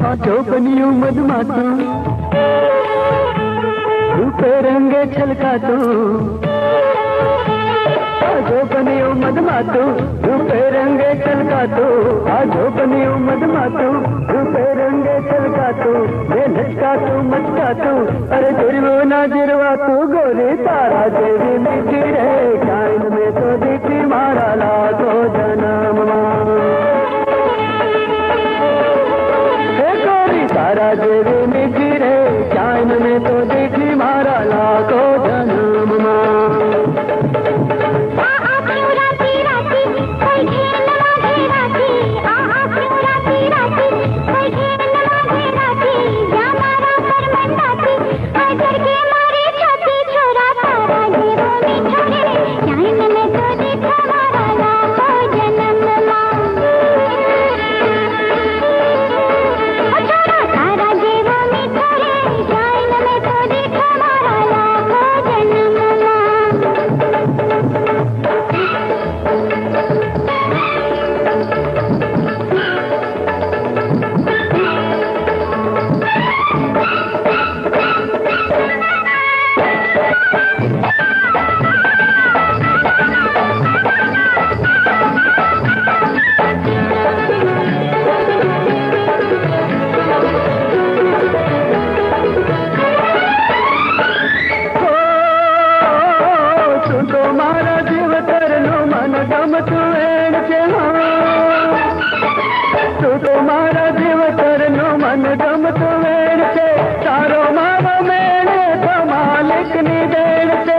आजो बनियो मधुमातू रूपे रंगे छलका तू आजो बनियो मधुमातू रूपे रंगे छलका तू आजो बनियो मधुमातू रूपे रंगे छलका तू ये लचका तू मचका तू अरे गिरवो ना गिरवा तू गोरी तारा देवी मीठी रे चांद में तो दिखी मारा लाखो जन्म तारा देवी मीठी रे चांद में तो देखी मारा लाखों जन्म तुम्हारा जीव करनो मन गम तो वेड़ से तारो मारो मेरे तो मालिक नी देड़ से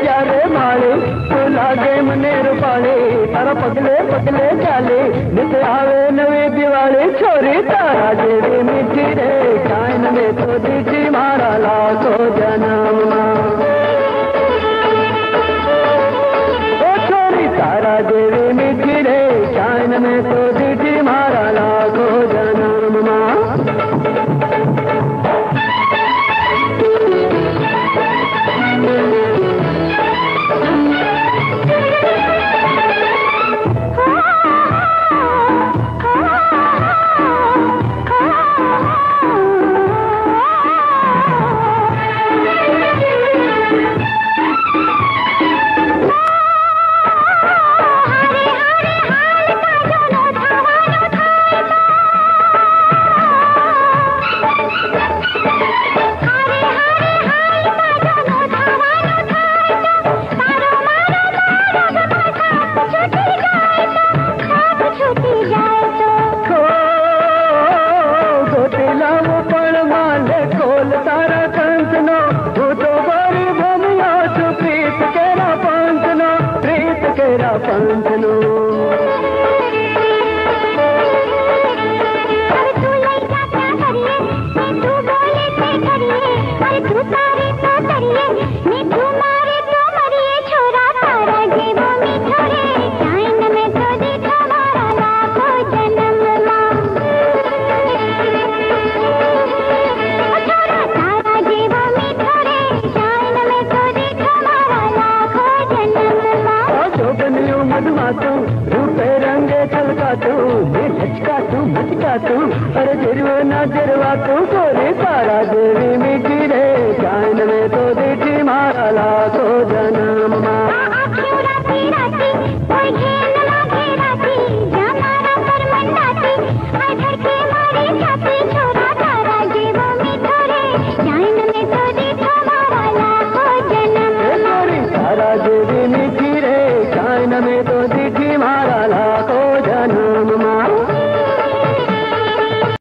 जारे माले तू लागे मने रूपाले तारा पगले पगले चाले नित आवे नवी दिवाली छोरी तारा देवी मीठी रे चांद में तो दिखी मारा लाखो जन्म ओ छोरी तारा देवी मीठी रे चांद में तो दिखी मारा लाखो जन्म पंचनो रूपे रंगे छलका तू लचका तू मचका तू अरे गिरवा ना गिरवा तू गोरी तारा देवी मीठी रे चांद में तो दिखी मारा लाखो जन्म